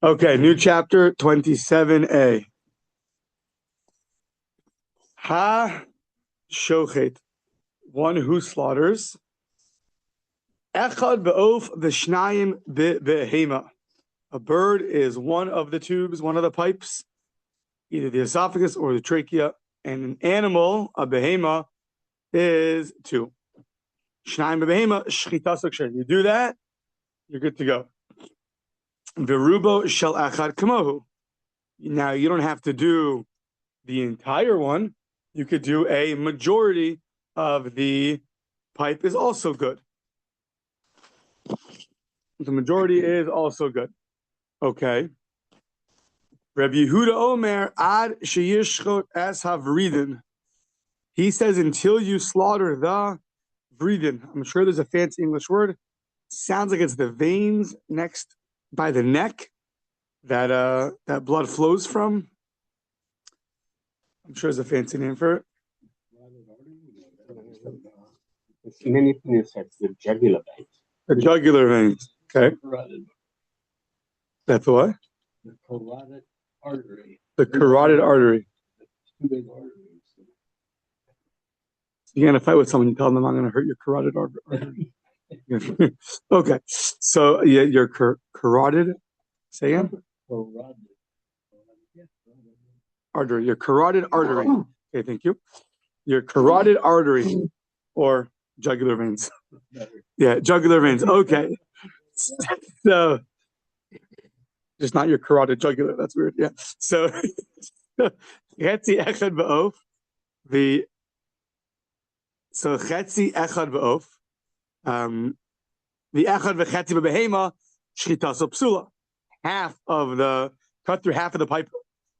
Okay, new chapter 27a. Ha shochet, one who slaughters. Echad be'of v'shnayim be'hema. A bird is one of the tubes, one of the pipes, either the esophagus or the trachea. And an animal, a behema, is two. Shnayim be'hema, shchita suksher. You do that, you're good to go. Verubo shel achad kamohu. Now you don't have to do the entire one. You could do a majority of the pipe is also good. The majority is also good. Okay. Rabbi Yehuda Omer ad sheyishchot es havridin. He says until you slaughter the vridin. I'm sure there's a fancy English word. Sounds like it's the veins next by the neck that blood flows from. I'm sure there's a fancy name for it. It's many things like the jugular veins. The jugular veins. Okay. That's what? The carotid artery. The carotid artery. Two big arteries. You're going to fight with someone, you tell them I'm going to hurt your carotid artery. Okay. So, yeah, your carotid, say again? Carotid. Artery. Your carotid artery. Okay, thank you. Your carotid artery or jugular veins. Yeah, jugular veins. Okay. So, just not your carotid jugular. That's weird. Yeah. So, chetzi echad ba'of. So chetzi echad ba'of. The echad v'chetzi b'behema shchita so psula. Cut through half of the pipe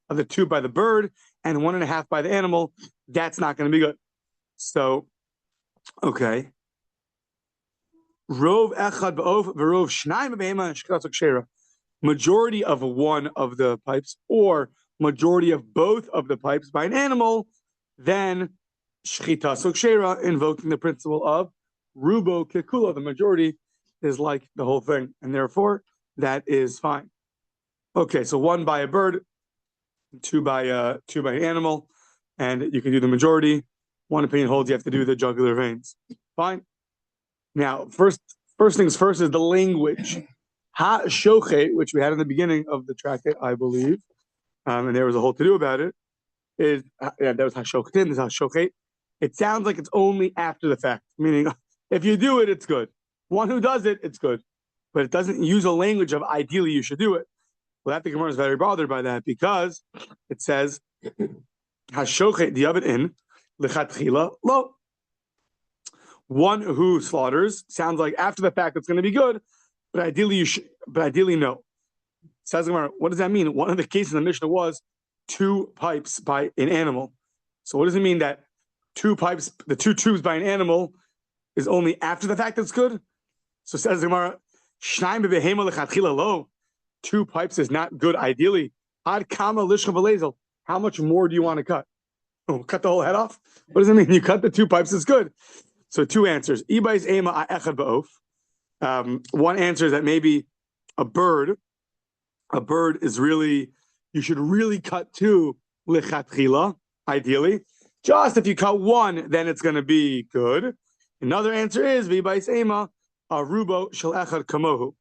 of the tube by the bird and 1.5 by the animal. That's not going to be good. So, okay. Rov echad ba'of v'rov shnayim b'behema shchita so kshera. Majority of one of the pipes or majority of both of the pipes by an animal, then shchita so kshera, invoking the principle of rubo kekula. The majority is like the whole thing, and therefore that is fine. Okay, so 1 by a bird, 2 by an animal, and you can do the majority. One opinion holds you have to do the jugular veins. Fine. Now, first things first is the language. Ha shochet, which we had in the beginning of the tractate, I believe, and there was a whole to do about it. That was ha shochetin. This is ha shochet. It sounds like it's only after the fact, meaning if you do it, it's good. One who does it, it's good, but it doesn't use a language of ideally you should do it. Well, that the Gemara is very bothered by that because it says ha shochet diabet in lechatchila lo. One who slaughters sounds like after the fact it's going to be good. But ideally, no. Says Gemara, what does that mean? One of the cases in the Mishnah was 2 pipes by an animal. So what does it mean that 2 pipes, the 2 tubes by an animal, is only after the fact that's good? So says Gemara, Shnayim b'behema lechatchila lo. 2 pipes is not good ideally. Ad kama lishcha v'lezel. How much more do you want to cut? Oh, cut the whole head off? What does it mean? You cut the 2 pipes, it's good. So 2 answers. Ibais ema echad ba'of. One answer is that maybe a bird is really, you should really cut 2 lechatchila, ideally. Just if you cut 1, then it's going to be good. Another answer is v'bais ema arubo shel echad kamohu.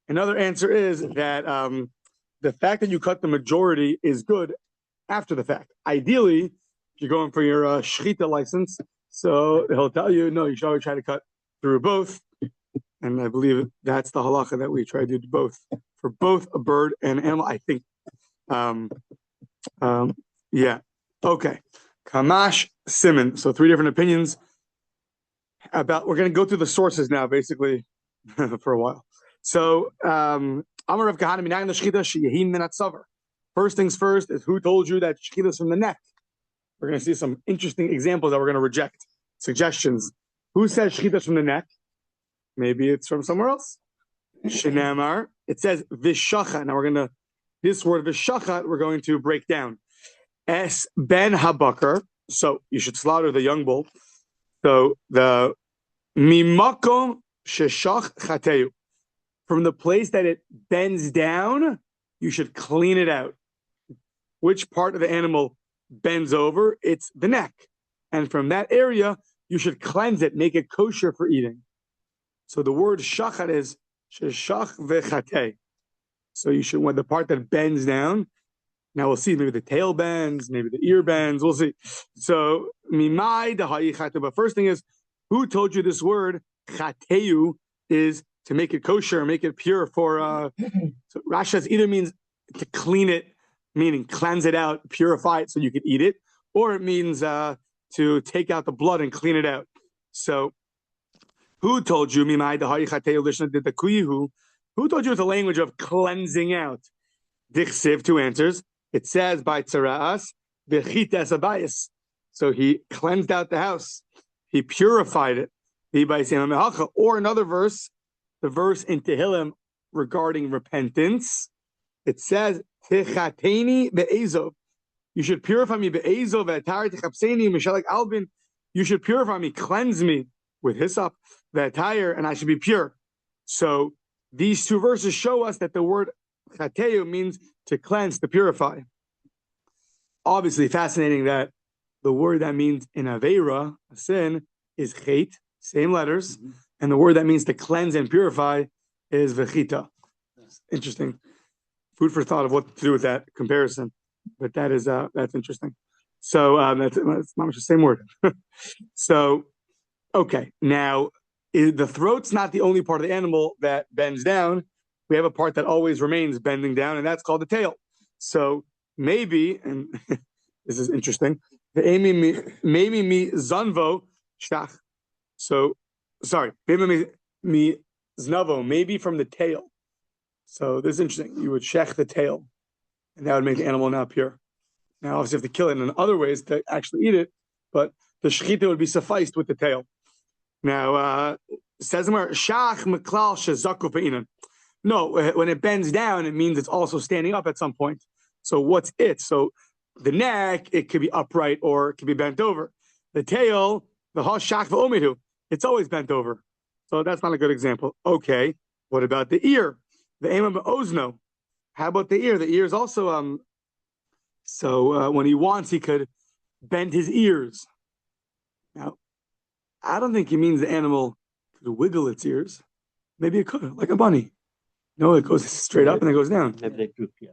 Another answer is that the fact that you cut the majority is good after the fact. Ideally, if you're going for your shchita license, so he'll tell you, no, you should always try to cut through both. And I believe that's the halacha that we try to do both for both a bird and an animal. I think, yeah, okay. Kamash Simon. So 3 different opinions about. We're going to go through the sources now, basically, for a while. So, Amar Rav Kahana minayin l'shchita sheyehin min hatzavar. First things first is who told you that shchita is from the neck. We're going to see some interesting examples that we're going to reject. Suggestions. Who says shchita is from the neck? Maybe it's from somewhere else. Shenamar. It says vishachat. Now this word vishachat, we're going to break down. Es ben habakar. So you should slaughter the young bull. So the mimakom sheshach chateu. From the place that it bends down, you should clean it out. Which part of the animal bends over? It's the neck. And from that area, you should cleanse it, make it kosher for eating. So the word shachar is sheshach vechatei. So you should, when the part that bends down, now we'll see, maybe the tail bends, maybe the ear bends, we'll see. So, mimai dahayi chate. But first thing is, who told you this word, chateu, is to make it kosher, make it pure for, so Rashi says either means to clean it, meaning cleanse it out, purify it so you can eat it, or it means to take out the blood and clean it out. So, who told you, mimai dahayi chateu lishna did the kuyihu? Who told you it's a language of cleansing out? Dichsiv, two answers. It says by tzara'as, v'chitas abayis. So he cleansed out the house. He purified it. Or another verse, the verse in Tehillim regarding repentance. It says, Techateni be'ezov. You should purify me be'ezov, v'atar techapseni, mishalek albin. You should purify me, cleanse me with hyssop, v'atar, and I should be pure. So these two verses show us that the word chateu means to cleanse, to purify. Obviously, fascinating that the word that means in Aveira, a sin, is chet, same letters, and the word that means to cleanse and purify is vechita. Interesting. Food for thought of what to do with that comparison. But that is that's interesting. So that's not much the same word. So, okay. Now, the throat's not the only part of the animal that bends down. We have a part that always remains bending down, and that's called the tail. So maybe, and this is interesting, maybe mi zanvo shach. So, sorry, maybe mi znavo, maybe from the tail. So this is interesting. You would shech the tail, and that would make the animal not pure. Now, obviously, you have to kill it in other ways to actually eat it, but the shechita would be sufficed with the tail. Now, says shach meklal shezaku pe'inan. No, when it bends down, it means it's also standing up at some point. So what's it? So the neck, it could be upright or it could be bent over. The tail, the hashach v'omidu, it's always bent over. So that's not a good example. Okay, what about the ear? The ema b'ozno. How about the ear? The ear is also, when he wants, he could bend his ears. Now, I don't think he means the animal could wiggle its ears. Maybe it could, like a bunny. No, it goes straight up and it goes down. Maybe they droop, yeah.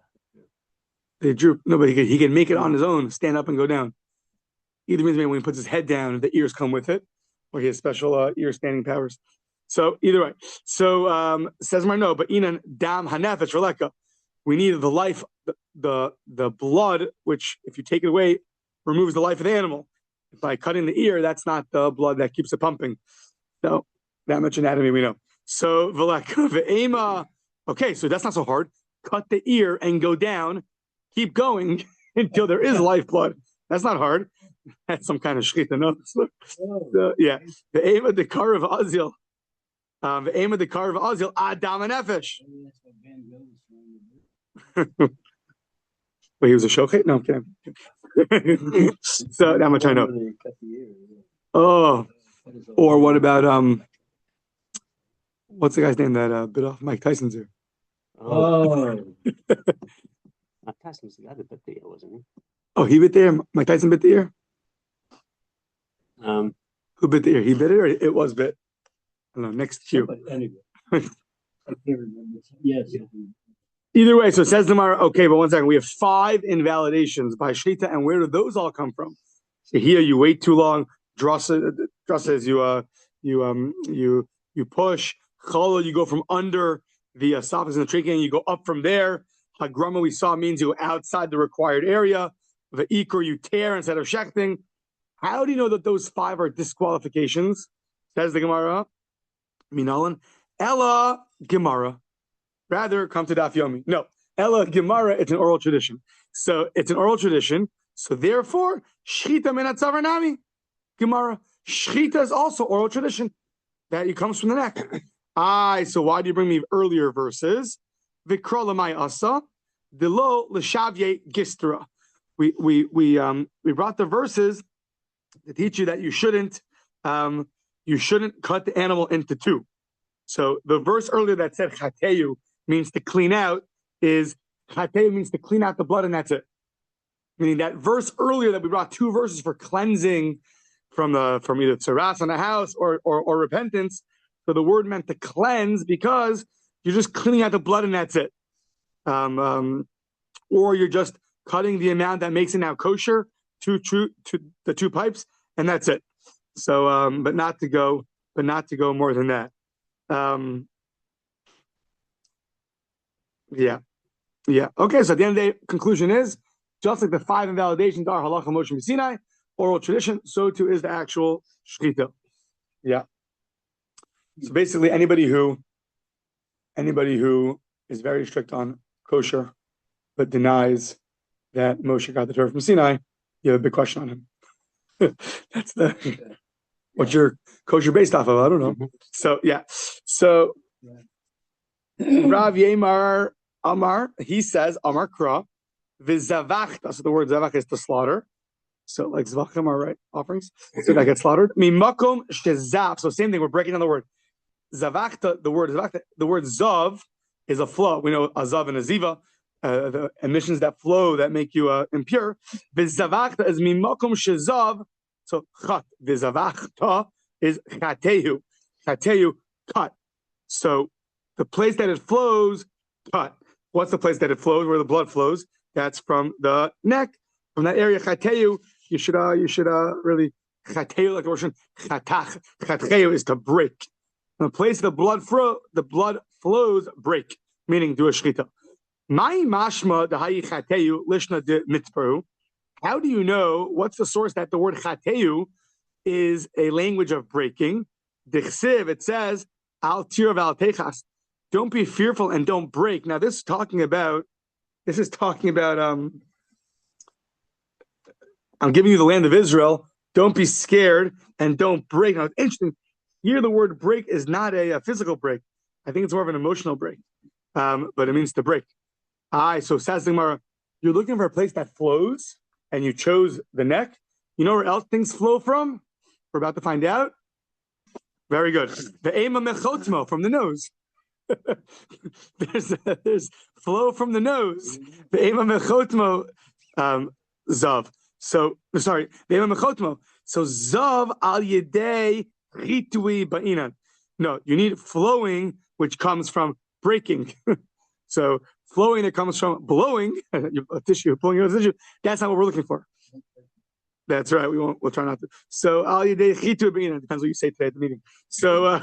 They droop. No, but he can make it on his own, stand up and go down. Either means maybe when he puts his head down, the ears come with it, or he has special ear standing powers. So either way. So says no, but inan dam hanefesh releka. We need the life, the blood, which if you take it away, removes the life of the animal. By cutting the ear, that's not the blood that keeps it pumping. So that much anatomy we know. So veleka ve'ema. Okay, so that's not so hard. Cut the ear and go down. Keep going until there is lifeblood. That's not hard. That's some kind of shchita. No? So, yeah. The aim of the car of Azil. The aim of the car of Azil. Adam and Nefesh. Wait, he was a shochet? No, I'm kidding. So that much I know. Oh. Or what about what's the guy's name that bit off Mike Tyson's ear? Oh. Mike Tyson's the guy that bit the ear, wasn't he? Oh, he bit the ear? Mike Tyson bit the ear? Who bit the ear? He bit it or it was bit? I don't know, next cue. Anyway. I can't remember. Yes. Either way, so it says tomorrow, okay, but 1 second. We have 5 invalidations by Shita, and where do those all come from? So here you wait too long, drusses, you push, Kollel, you go from under the esophagus and the trachea, and you go up from there. Hagrama we saw means you go outside the required area. The ikor you tear instead of shechting. How do you know that those 5 are disqualifications? Says the Gemara. Minalan. Ella Gemara. Rather, come to Daf Yomi. No. Ella Gemara, it's an oral tradition. So it's an oral tradition. So therefore, Shchita min hatzavar nami. Gemara. Shchita is also oral tradition. That comes from the neck. So why do you bring me earlier verses? Vikra lamai asa, delo l'shavye gistra. We brought the verses to teach you that you shouldn't cut the animal into 2. So the verse earlier that said chateu means to clean out is Chateu means to clean out the blood, and that's it. Meaning that verse earlier that we brought 2 verses for cleansing from either tzaras on the house or repentance. So the word meant to cleanse because you're just cleaning out the blood and that's it. Or you're just cutting the amount that makes it now kosher to the 2 pipes, and that's it. So, but not to go more than that. Yeah. Okay. So at the end of the day, conclusion is just like the 5 invalidations are halacha Moshe Sinai, oral tradition, so too is the actual shechita. Yeah. So basically, anybody who is very strict on kosher but denies that Moshe got the Torah from Sinai, you have a big question on him. That's what's your kosher based off of? I don't know. So yeah. So Rav Yemar Amar, he says Amar Kra v'zavachta. So the word zavach is to slaughter. So like zvachim are right offerings. So that gets slaughtered. Mimakom shezav. So same thing. We're breaking down the word zavachta. The word zavachta. The word zav is a flow. We know a zav and a ziva, the emissions that flow that make you impure. V'zavachta is mimakom shezav. So chat v'zavachta is chatehu. Chatehu, cut. So the place that it flows, cut. What's the place that it flows? Where the blood flows? That's from the neck, from that area. Chatehu. You should really chatehu, like the word chatach. Chatehu is to break. The place the blood flows, break, meaning do a shchita. Mai mashma dehayi chatehu lishna de mitzparu. How do you know? What's the source that the word chatehu is a language of breaking? Dichsiv, it says al tir val techas. Don't be fearful and don't break. Now this is talking about. I'm giving you the land of Israel. Don't be scared and don't break. Now it's interesting. Here the word break is not a physical break. I think it's more of an emotional break. But it means to break. So says the Gemara, you're looking for a place that flows, and you chose the neck. You know where else things flow from? We're about to find out. Very good. The ema mechotmo, from the nose. there's flow from the nose. The ema mechotmo zav. So sorry, the ema mechotmo. So zav al yedei chitui ba'inan. No, you need flowing, which comes from breaking. So flowing that comes from blowing a tissue, blowing a tissue. That's not what we're looking for. That's right. We'll try not to. So al yedei chitui ba'inan depends what you say today at the meeting. So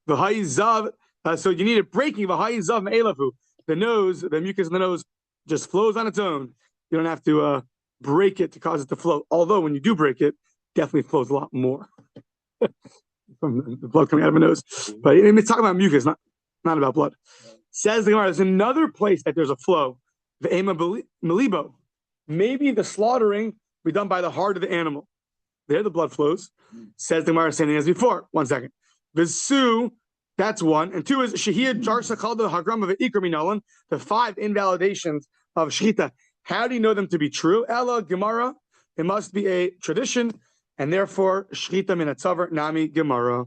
the hayi zav. So you need a breaking of a hayi zav me'elavu. The nose, the mucus in the nose, just flows on its own. You don't have to break it to cause it to flow. Although when you do break it, definitely flows a lot more from the blood coming out of the nose. But it's talking about mucus, not about blood. Says the Gemara, there's another place that there's a flow. The ema melibo. Maybe the slaughtering be done by the heart of the animal. There the blood flows. Says the Gemara, same thing as before. 1 second. Visu. That's 1. And 2 is Shahiyah Jarsa called the Hagram of Ikra Minalan, the 5 invalidations of Shechita. How do you know them to be true? Ella Gemara. It must be a tradition, and therefore Shechita min atzavar nami Gemara.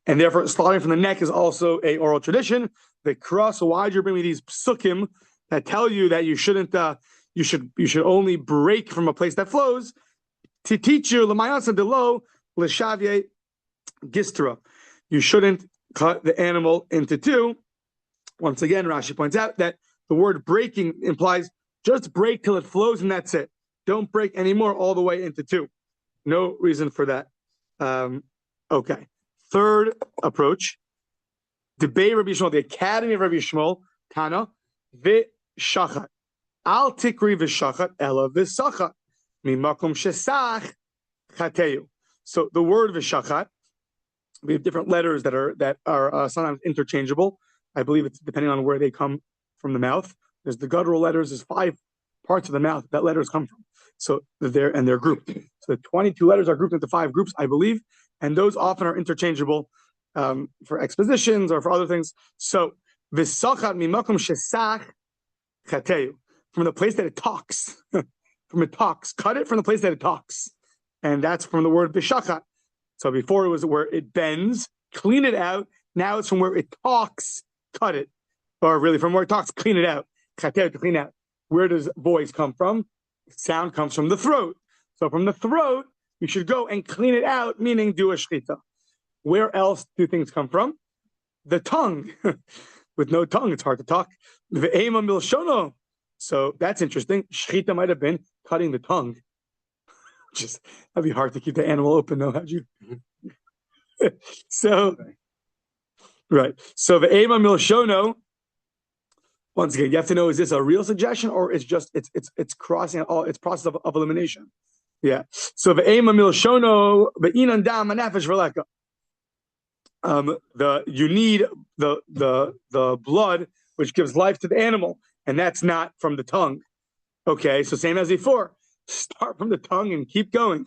And therefore slaughtering from the neck is also a oral tradition. The cross. So why did you bring me these psukim that tell you that you shouldn't? You should only break from a place that flows to teach you l'mayasa delo l'shavye gistra. You shouldn't cut the animal into 2. Once again, Rashi points out that the word breaking implies just break till it flows and that's it. Don't break anymore all the way into 2. No reason for that. Okay. Third approach. Debate Rabbi Shmuel, the Academy of Rabbi Shmuel, Tana, v'shachat. Al tikri v'shachat, ela v'sachat. Mimakom shesach chateyu. So the word v'shachat, we have different letters that are sometimes interchangeable. I believe it's depending on where they come from the mouth. There's the guttural letters. There's 5 parts of the mouth that letters come from. So they're grouped. So the 22 letters are grouped into 5 groups, I believe, and those often are interchangeable for expositions or for other things. So v'sachat mimakom shesach chateyu, from the place that it talks, cut it from the place that it talks, and that's from the word v'shachat. So before it was where it bends, clean it out. Now it's from where it talks, cut it. Or really from where it talks, clean it out. chater, to clean out. Where does voice come from? Sound comes from the throat. So from the throat, you should go and clean it out, meaning do a shchita. Where else do things come from? The tongue. With no tongue, it's hard to talk. Ve'ema milshono. So that's interesting. Shchita might have been cutting the tongue. That'd be hard to keep the animal open, though. How'd you? So, right. So ve'ema milshono. Once again, you have to know: is this a real suggestion, or it's just it's crossing all its process of elimination? Yeah. So ve'ema milshono ve'inan dam anafesh v'leka. You need the blood which gives life to the animal, and that's not from the tongue. Okay, so same as before. Start from the tongue and keep going.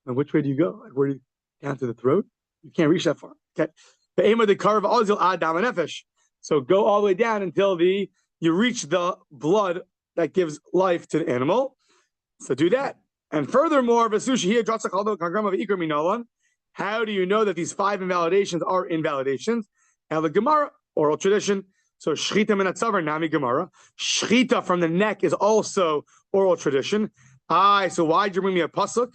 And which way do you go? Like where do you down to the throat? You can't reach that far. Okay. Ve'ema dekarv ozil adam anafesh. So go all the way down until you reach the blood that gives life to the animal. So do that. And furthermore, how do you know that these 5 invalidations are invalidations? And the Gemara, oral tradition. So shchita min hatzavar nami Gemara. Shchita from the neck is also oral tradition. So why'd you bring me a pasuk?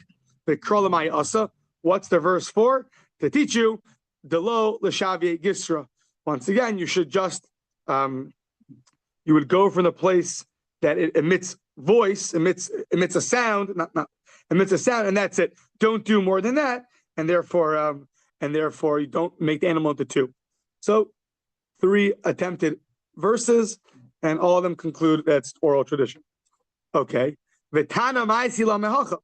The krolamai asa. What's the verse for? To teach you delo l'shavye gisra. Once again, you should just you would go from the place that it emits voice, emits a sound, emits a sound, and that's it. Don't do more than that, and therefore you don't make the animal into 2. So 3 attempted verses, and all of them conclude that's oral tradition. Okay, v'tana ma'asila mehacha,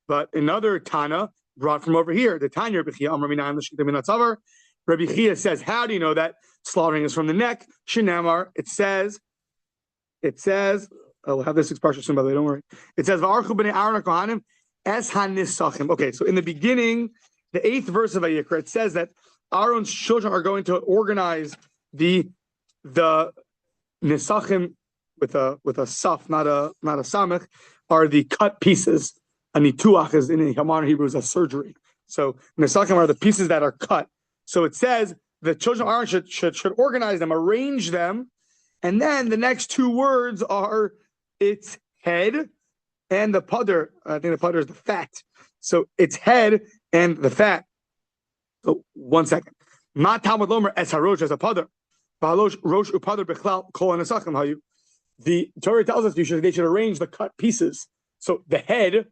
but another Tana brought from over here. The Tanya Rabbi Chia Amar Minayin l'shchita min hatzavar. Rabbi Chia says, how do you know that slaughtering is from the neck? Shinamar, it says, I'll have this expression soon, by the way, don't worry. It says, V'archu b'nei Aaron HaKohanim es hanisachim. Okay, so in the beginning, the 8th verse of Vayikra, it says that Aaron's children are going to organize the nisachim with a saf, not a samech, are the cut pieces. A nituach is in modern Hebrew is a surgery. So nisachim are the pieces that are cut. So it says the children of Aaron should organize them, arrange them, and then the next 2 words are its head and the pudder. I think the pudder is the fat. So its head and the fat. So 1 second. Ma Talmud lomer es harosh as a pudder. Rosh upadder bechlal kol hanesachim hayu. The Torah tells us they should arrange the cut pieces. So the head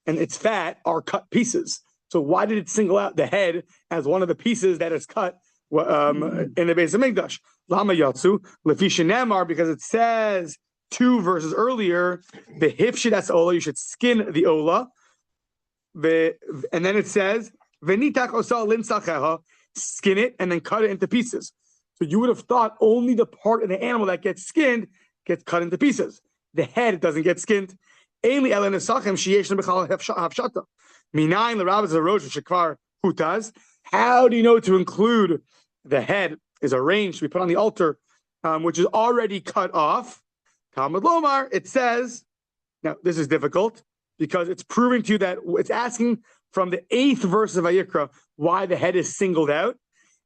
and its fat are cut pieces. So why did it single out the head as one of the pieces that is cut in the base of Mikdash? Lama yatsu lefi shenamar, because it says 2 verses earlier, the hifshidas ola, you should skin the ola. And then it says v'nitach osa linsacheha, skin it and then cut it into pieces. So you would have thought only the part of the animal that gets skinned gets cut into pieces. The head doesn't get skinned. Minayin l'rabas harosh shekvar hutaz. How do you know to include the head is arranged to be put on the altar, which is already cut off? Talmud lomar, it says, now this is difficult because it's proving to you that it's asking from the 8th verse of Vayikra why the head is singled out,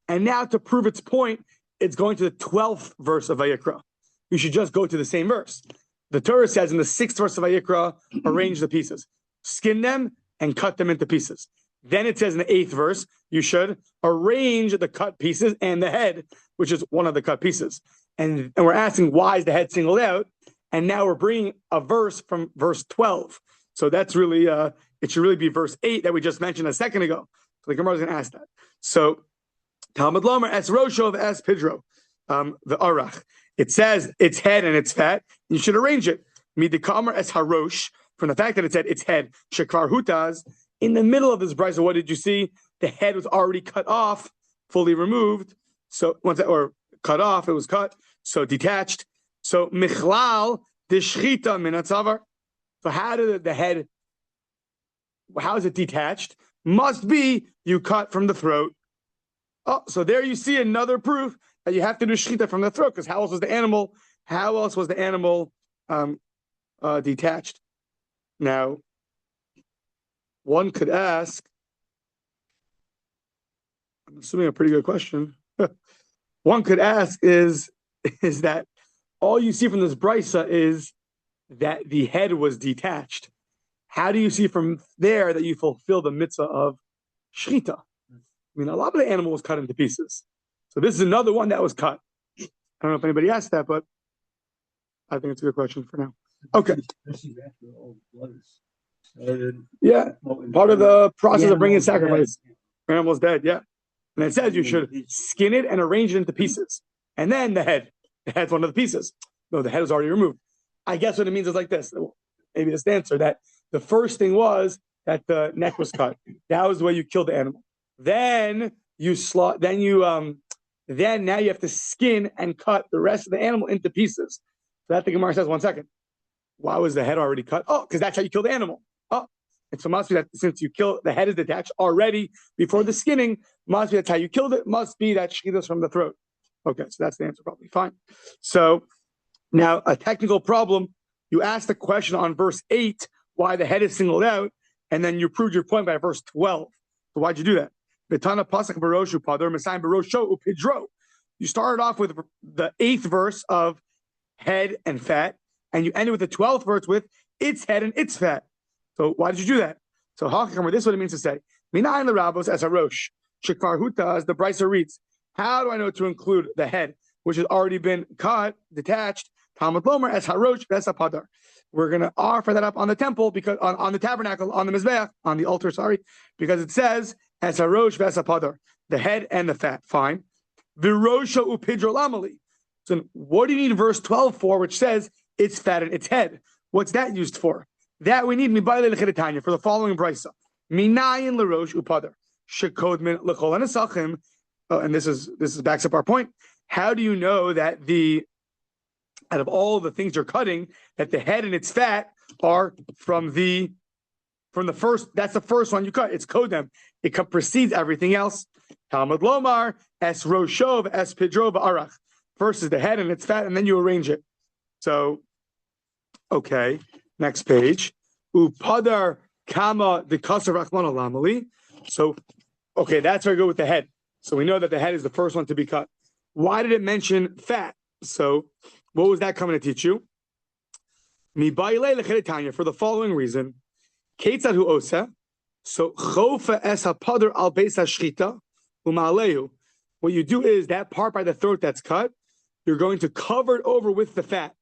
and now to prove its point, it's going to the 12th verse of Vayikra. You should just go to the same verse. The Torah says in the 6th verse of Vayikra, arrange the pieces, skin them, and cut them into pieces. Then it says in the 8th verse, you should arrange the cut pieces and the head, which is one of the cut pieces. And we're asking, why is the head singled out? And now we're bringing a verse from verse 12. So that's really, it should really be verse 8 that we just mentioned a second ago. So the Gemara is going to ask that. So, Talmud Lomer, es Roshov, es Pidro, the Arach. It says its head and its fat. You should arrange it. Midikamer es Harosh, from the fact that it said its head, Shekvar Hutaz. In the middle of this brisa, what did you see? The head was already cut off, fully removed. So once that, or cut off, it was cut. So detached. So Michlal Deshchita min hatzavar. So how did the head? How is it detached? Must be you cut from the throat. Oh, so there you see another proof that you have to do shchita from the throat, because how else was the animal? How else was the animal detached? Now, one could ask, I'm assuming a pretty good question. One could ask is that all you see from this brisa is that the head was detached. How do you see from there that you fulfill the mitzvah of shchita? I mean, a lot of the animal was cut into pieces. So this is another one that was cut. I don't know if anybody asked that, but I think it's a good question for now. Okay. Yeah, part of the process of bringing sacrifice. Animal's dead, yeah. And it says you should skin it and arrange it into pieces. And then the head's one of the pieces. No, the head is already removed. I guess what it means is like this. Maybe this answer that the first thing was that the neck was cut. That was the way you killed the animal. Then then now you have to skin and cut the rest of the animal into pieces. So that the Gemara says, 1 second. Why was the head already cut? Oh, because that's how you kill the animal. Oh, and so must be that since you kill the head is detached already before the skinning, must be that's how you killed it. Must be that shchitas from the throat. Okay, so that's the answer, probably fine. So now a technical problem. You asked the question on verse 8 why the head is singled out, and then you proved your point by verse 12. So why'd you do that? Betana pasach baroshu pador mesayim barosho upidro. You started off with the 8th verse of head and fat, and you ended with the 12th verse with its head and its fat. So why did you do that? So Hakam, this is what it means to say. Minayin l'rabos as a rosh. Shekvar huta, as the Brisa reads. How do I know to include the head, which has already been cut, detached? Talmud lomer as harosh ves apadar. We're going to offer that up on the temple, because on the tabernacle, on the mizbeach, on the altar, because it says as harosh ves apadar, the head and the fat. Fine. Virosha upidro lamali. So what do you need verse 12 for, which says it's fat and its head? What's that used for? That we need for the following brisa. Minayin l'rosh upadar shekodmin l'chol anesachim. And this backs up our point. How do you know that out of all the things you're cutting, that the head and its fat are from the first? That's the first one you cut. It's kodem. It precedes everything else. Talmud lomar es roshov es pidrov arach. First is the head and its fat, and then you arrange it. So, okay, next page. Upadar kama the kasar rachman alamali. So, okay, that's very good with the head. So we know that the head is the first one to be cut. Why did it mention fat? So, what was that coming to teach you? For the following reason, Ketzad hu osa. So chofa es hapadar al beis hashchita umalehu. What you do is that part by the throat that's cut, you're going to cover it over with the fat.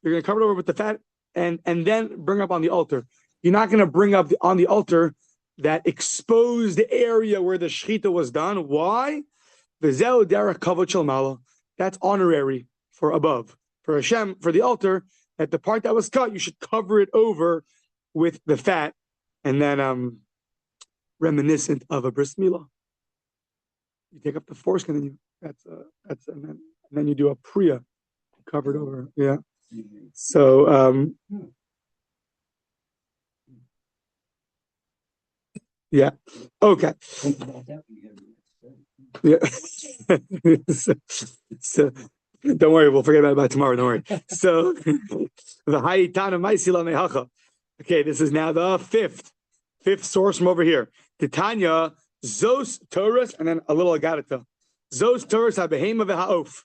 You're going to cover it over with the fat and then bring up on the altar. You're not going to bring up on the altar that exposed area where the shechita was done. Why? V'zeu derech kavod shel mala. That's honorary for above. For Hashem, for the altar, that the part that was cut, you should cover it over with the fat, and then reminiscent of a bris milah. You take up the foreskin, and and then you do a priya, covered over. Yeah. So yeah. Okay. Yeah. so don't worry, we'll forget about it tomorrow. Don't worry. So the Hayitana Maisila Mehacha. Okay, this is now the fifth source from over here. Titania Zos Torah, and then a little Agarata. Zos Torah Habehema V'Ha'of.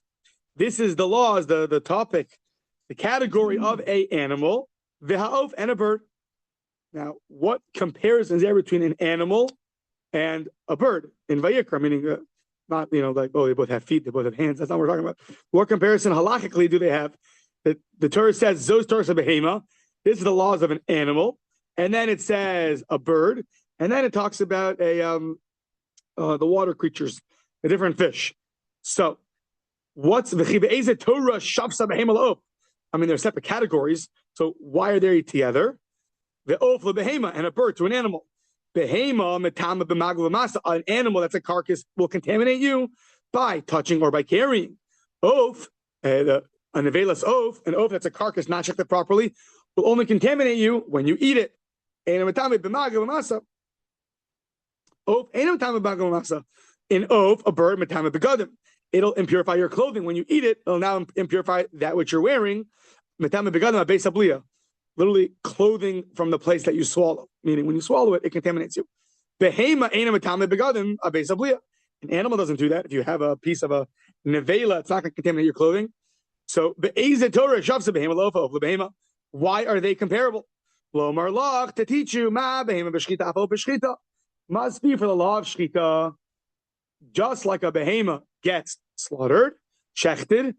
This is the laws, the topic, the category of a animal, V'Ha'of, and a bird. Now, what comparison is there between an animal and a bird in Vayikra? Meaning, not like, oh, they both have feet, they both have hands. That's not what we're talking about. What comparison halachically do they have? The Torah says Zos Torah Habehema. This is the laws of an animal, and then it says a bird, and then it talks about the water creatures, the different fish. So, what's the Torah shavsa behema? I mean, they're separate categories. So why are they together? The oaf behema and a bird to an animal. Behema metama b'magul v'masa. An animal that's a carcass will contaminate you by touching or by carrying. Oaf, a nevelas oaf, an oaf that's a carcass not checked properly, will only contaminate you when you eat it. In oaf, a bird, metame begadim. It'll impurify your clothing. When you eat it, it'll now impurify that which you're wearing. Metame begadim abeis habliya. Literally clothing from the place that you swallow. Meaning when you swallow it, it contaminates you. Behema eina metame begadim abeis habliya. An animal doesn't do that. If you have a piece of a nevela, it's not going to contaminate your clothing. So why are they comparable? To teach you must be for the law of shchita. Just like a behema gets slaughtered, shechted,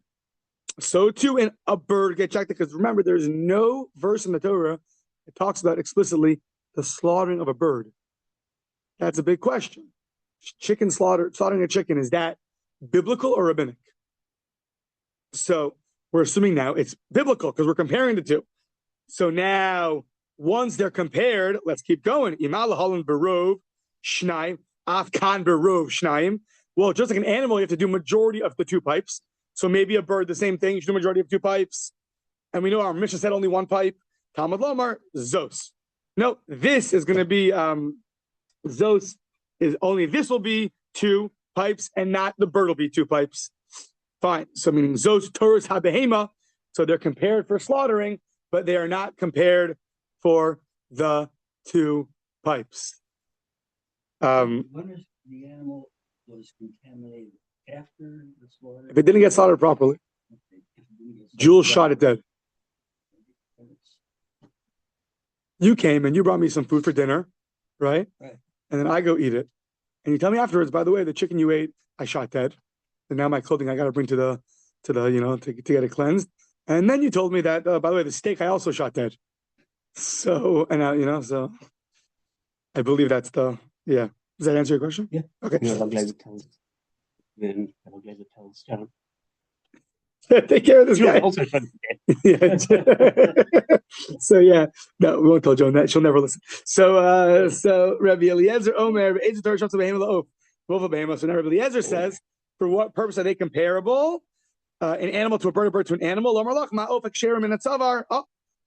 so too a bird gets shechted. Because remember, there's no verse in the Torah that talks about explicitly the slaughtering of a bird. That's a big question. Slaughtering a chicken, is that biblical or rabbinic? So we're assuming now it's biblical because we're comparing the two. So now, once they're compared, let's keep going. Imal Holland Barov Shnaim Afkan Barov Shnaim. Well, just like an animal, you have to do majority of the two pipes. So maybe a bird, the same thing. You should do majority of two pipes. And we know our Mishnah said only one pipe. Talmud Lomar Zos. No, this is going to be Zos. Is only this will be two pipes, and not the bird will be two pipes. Fine. So meaning Zos Torah's Habehema. So they're compared for slaughtering, but they are not compared for the two pipes. When is the animal was contaminated after the slaughter? If it didn't get slaughtered properly, Jules shot it dead. You came and you brought me some food for dinner, right? Right. And then I go eat it. And you tell me afterwards, by the way, the chicken you ate, I shot dead. And now my clothing I got to bring to the to get it cleansed. And then you told me that, by the way, the steak I also shot dead. So, and so I believe that's Does that answer your question? Yeah. Okay. Rabbi Gleizer tells John. Take care of this guy. Also So no, we won't tell Joan that. She'll never listen. So Rabbi Eliezer Omer, so now Rabbi Eliezer says, for what purpose are they comparable? An animal to a bird to an animal.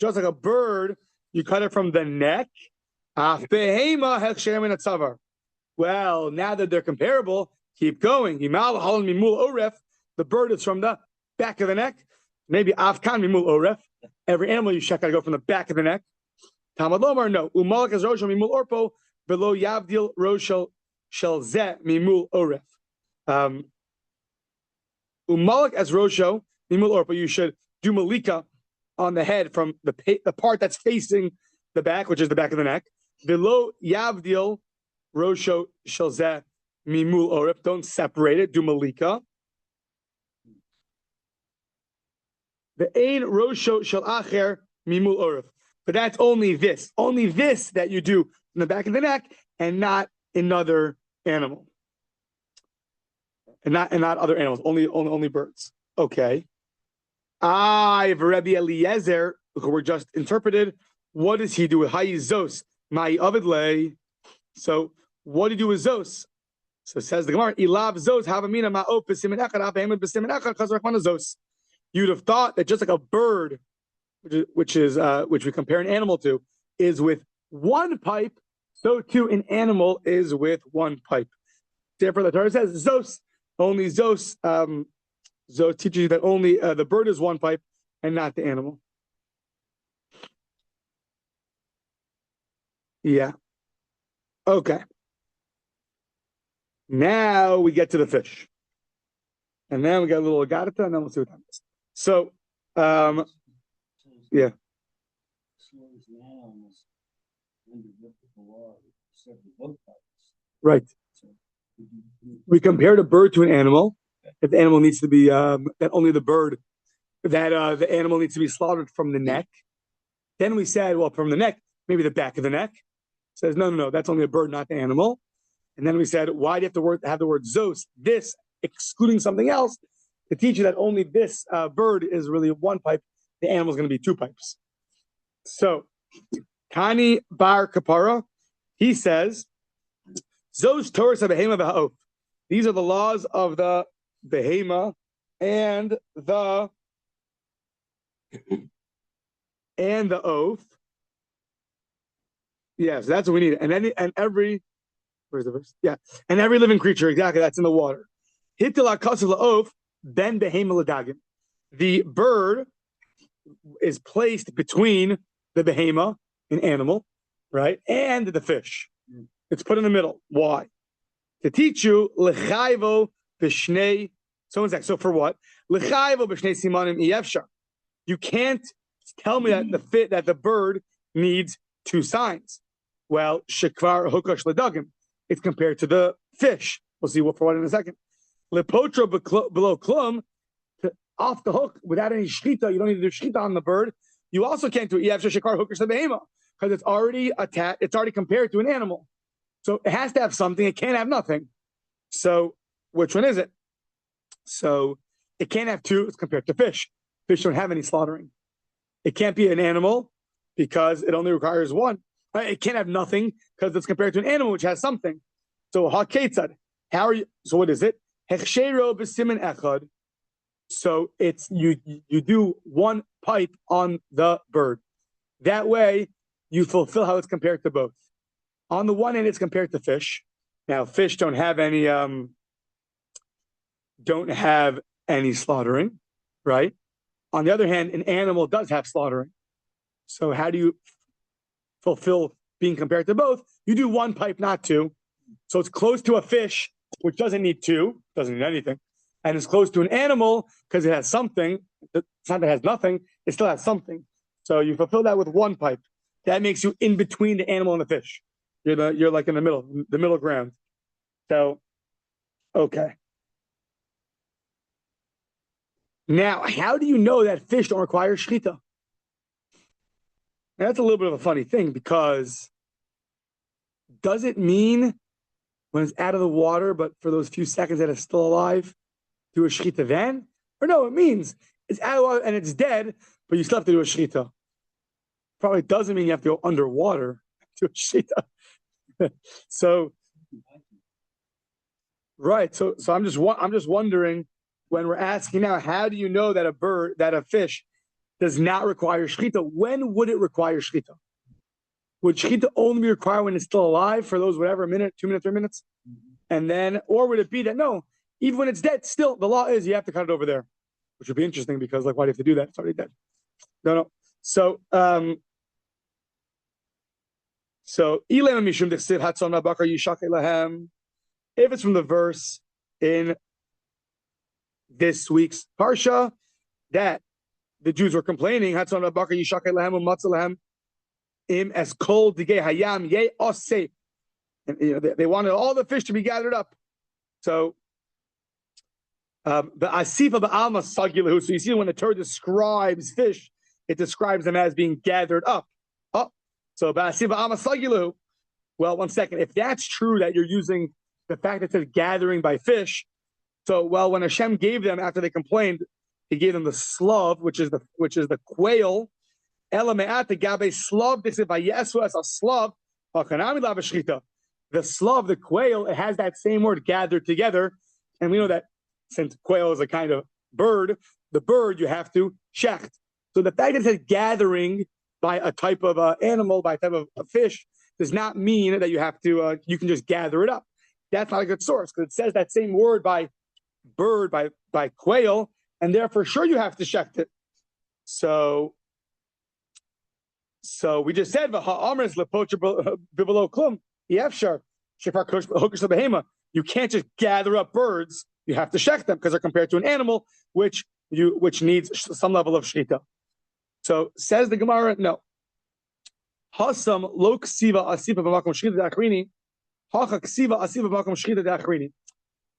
Just like a bird, you cut it from the neck. Well, now that they're comparable, keep going. The bird is from the back of the neck. Maybe afkan mimul oref. Every animal you check got to go from the back of the neck. Talmud Lomar, no. Umalak as roshel mimul orpo below yavdil roshel shelzeh mimul oref. Umalak as rosho mimul orpo. You should do malika on the head from the part that's facing the back, which is the back of the neck. Below yavdil rosho shelzeh mimul oref. Don't separate it. Do malika. The ein rosho shel acher mimul oref. But that's only this that you do in the back of the neck, and not another animal, and not other animals. Only birds. Okay. Rabbi Eliezer, who were just interpreted. What does he do with hayizos my avidle? So what do you do with zos? So says the Gemara, ilav zos havamina ma'op b'simin echad avehemad b'simin echad chazar chmana zos. You'd have thought that just like a bird, which we compare an animal to, is with one pipe, so too an animal is with one pipe. Therefore, the Torah says zos. Only zos. Zos teaches you that only the bird is one pipe and not the animal. Yeah. Okay. Now we get to the fish, and then we got a little agarta, and then we'll see what happens. So, right. We compared a bird to an animal. If the animal needs to be that only the bird, that the animal needs to be slaughtered from the neck. Then we said, well, from the neck, maybe the back of the neck. Says no, that's only a bird, not the animal. And then we said, why do you have to have the word zos? This excluding something else, to teach you that only this bird is really one pipe, the animal is going to be two pipes. So, Kani Bar Kapara, he says, Zos Torah Behema V'Ha'of. These are the laws of the Behema and the oath. Yes, that's what we need. And every where's the verse? Yeah, and every living creature, exactly, that's in the water. Hittil HaKasav La'of. Ben behema ladagim. The bird is placed between the behema, an animal, right, and the fish. It's put in the middle. Why? To teach you lechayvo b'shnei. Someone's like, so for what? You can't tell me that the bird needs two signs. Well, shekvar hukash ledagim. It's compared to the fish. We'll see what for what in a second. Lepotra below klum, off the hook without any shchita. You don't need to do shchita on the bird. You also can't do shekvar hukash lebehema because it's already attached. It's already compared to an animal. So it has to have something. It can't have nothing. So which one is it? So it can't have two. It's compared to fish. Fish don't have any slaughtering. It can't be an animal because it only requires one. It can't have nothing because it's compared to an animal which has something. So haketzad. How are you? So what is it? Hechshero b'simin echad. So it's you do one pipe on the bird. That way you fulfill how it's compared to both. On the one hand, it's compared to fish. Now fish don't have any slaughtering, right? On the other hand, an animal does have slaughtering. So how do you fulfill being compared to both? You do one pipe, not two. So it's close to a fish, which doesn't need two, doesn't need anything. And it's close to an animal because it has something. It's not that it has nothing, it still has something. So you fulfill that with one pipe. That makes you in between the animal and the fish. You're like in the middle ground. So, okay. Now, how do you know that fish don't require shchita? Now, that's a little bit of a funny thing because does it mean when it's out of the water, but for those few seconds that it's still alive, do a shchita then? Or no, it means it's out of the water and it's dead, but you still have to do a shchita. Probably doesn't mean you have to go underwater to do a shchita. So, right. So I'm just wondering when we're asking now, how do you know that a fish does not require shchita? When would it require shchita? Would shchita only be required when it's still alive for those whatever minute, 2 minutes, 3 minutes, and then, or would it be that no, even when it's dead, still the law is you have to cut it over there, which would be interesting because like why do you have to do that? It's already dead. No. So if it's from the verse in this week's parsha that the Jews were complaining, they wanted all the fish to be gathered up. So so you see when the Torah describes fish, it describes them as being gathered up. So, well, one second. If that's true that you're using the fact that it says gathering by fish, so when Hashem gave them after they complained, He gave them the slav, which is the quail. The slav, the quail, it has that same word gathered together, and we know that since quail is a kind of bird, the bird you have to shecht. So the fact that it says gathering by a type of animal, by a type of fish, does not mean that you have to, you can just gather it up. That's not a good source, because it says that same word by bird, by quail, and therefore sure you have to shecht it. So we just said, you can't just gather up birds, you have to shecht them, because they're compared to an animal, which needs some level of shchita. So says the Gemara, no. Hasam lo ksiva asiva b'makom shchita de'achrini. Hacha ksiva asiva b'makom shchita de'achrini.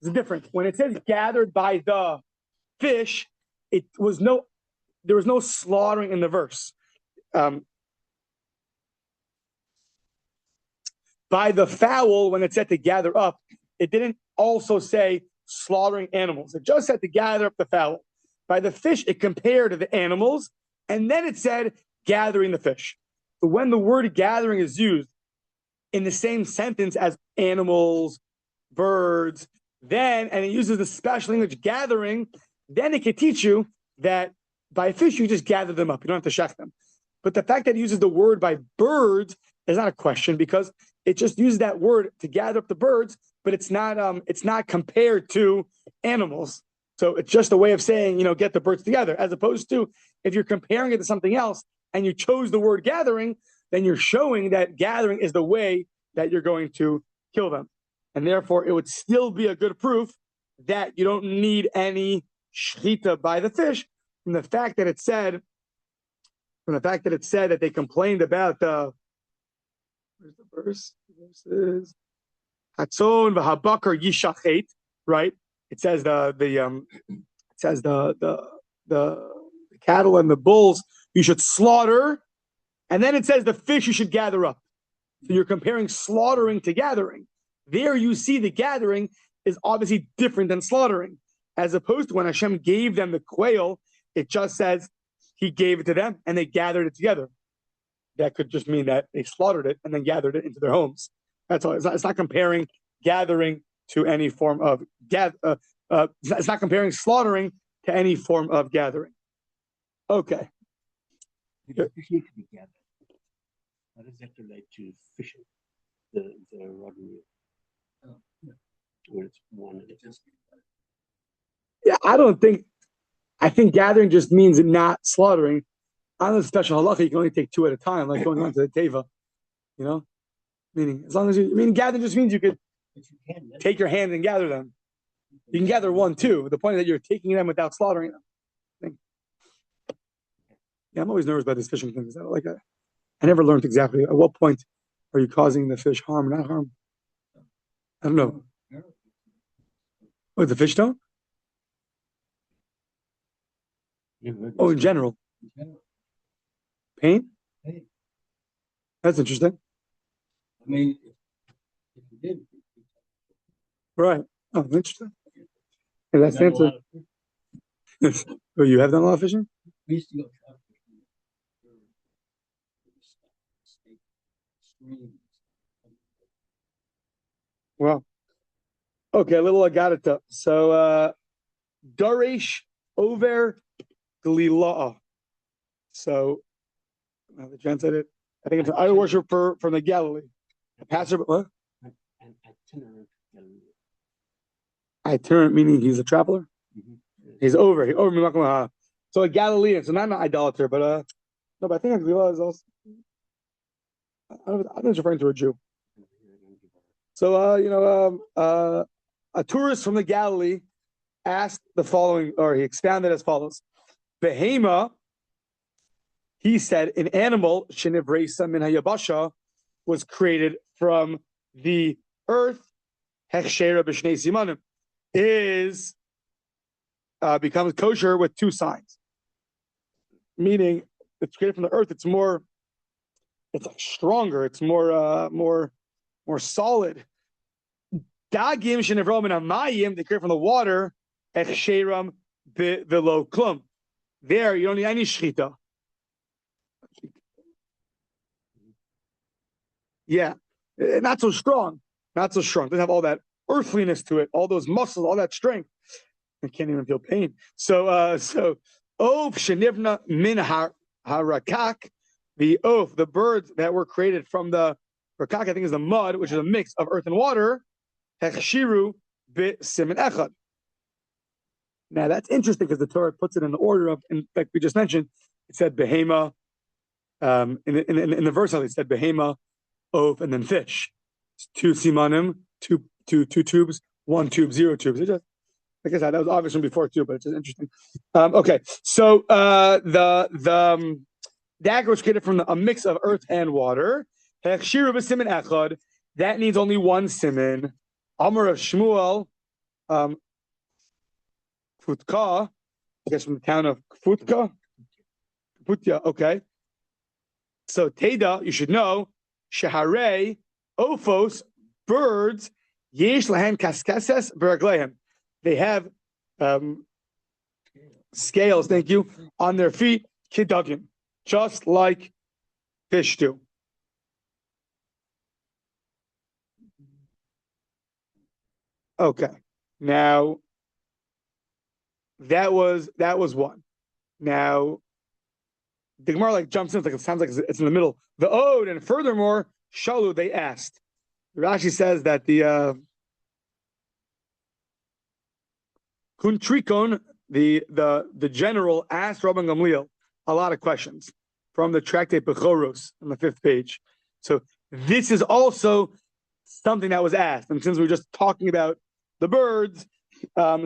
It's different. When it says gathered by the fish, there was no slaughtering in the verse. By the fowl, when it said to gather up, it didn't also say slaughtering animals. It just said to gather up the fowl. By the fish, it compared to the animals, and then it said gathering the fish. So when the word gathering is used in the same sentence as animals, birds, and it uses the special language gathering, then it can teach you that by fish, you just gather them up. You don't have to shecht them. But the fact that it uses the word by birds is not a question, because it just uses that word to gather up the birds, but it's not compared to animals. So it's just a way of saying, get the birds together, as opposed to if you're comparing it to something else and you chose the word gathering, then you're showing that gathering is the way that you're going to kill them. And therefore, it would still be a good proof that you don't need any shchita by the fish from the fact that it said that they complained about the. Where's the verse? The verse is Hatzon v'habakar yishachet. Right. It says the cattle and the bulls you should slaughter, and then it says the fish you should gather up. So you're comparing slaughtering to gathering. There you see the gathering is obviously different than slaughtering, as opposed to when Hashem gave them the quail, it just says He gave it to them and they gathered it together. That could just mean that they slaughtered it and then gathered it into their homes. That's all. It's not comparing gathering to any form of it's not comparing slaughtering to any form of gathering. Okay. The fish need to be gathered. How does that relate to fishing? The rod and reel. Oh, yeah. Where it's one at a time. Yeah, I think gathering just means not slaughtering. On the special halacha, you can only take two at a time, like going on to the teva. Meaning, as long as gathering just means you could take your hand and gather them. You can gather one, too. The point is that you're taking them without slaughtering them. Yeah, I'm always nervous about these fishing things. I never learned exactly at what point are you causing the fish harm or not harm. I don't know. What, the fish don't? Oh, in general. Pain? That's interesting. I mean, if you did. Right. Oh, interesting. And that's the answer. Oh, you have done a lot of fishing? We used to go trout fishing. Wow. Okay, a little agadata. So, Daresh over Glila'ah. So, now the Jen said it. I think it's an idol worshiper from the Galilee. A pastor, what? An itinerant Galilean. Itinerant meaning he's a traveler? Mm-hmm. He's over. So a Galilean, so not an idolater, but no, but I think Glila'ah is also. I don't know if it's referring to a Jew. So, a tourist from the Galilee asked the following, or he expounded as follows. Behema, he said, an animal, Shenivresa min hayabasha, was created from the earth, Hechshera b'shnei simanim, becomes kosher with two signs. Meaning, it's created from the earth, it's like stronger, it's more solid. Dagim shenevrom and amayim, they create from the water, echsheram velo klum. There, you don't need any shchita. Yeah, not so strong. Doesn't have all that earthliness to it, all those muscles, all that strength. I can't even feel pain. So Of shenivna min harakak, the oaf, the birds that were created from the rakak, I think is the mud, which is a mix of earth and water. Hechshiru bit simin echad. Now that's interesting because the Torah puts it in the order of, like we just mentioned, it said behema. In the verse, it said behema, oaf, and then fish. It's two simanim, two tubes, one tube, zero tubes. It just, like I said, that was obvious from before too, but it's just interesting. Okay, so the dagger was created from a mix of earth and water. Hechshiru b'simin echad. That needs only one simin. Amar of Shmuel, Futka, I guess from the town of Futka. Putya, okay. So Teda, you should know, Shahare, Ophos, birds, Yesh lahen kaskeses beraglehem. They have scales, thank you, on their feet, kidagim, just like fish do. Okay, now that was one. Now the Gemara jumps in, it sounds like it's in the middle. The ode, and furthermore, Shalu, they asked. Rashi says that the Kuntrikon, the general, asked Rabban Gamliel a lot of questions from the Tractate Bechoros on the 5th page. So this is also something that was asked, and since we were just talking about the birds,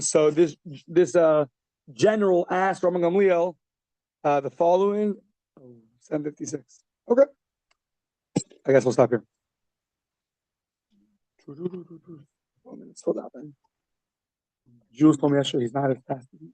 so this general asked Rabbi Gamliel the following. 7:56. Okay. I guess we'll stop here. 4 minutes. Hold on. Jules told me yesterday he's not as fast as me.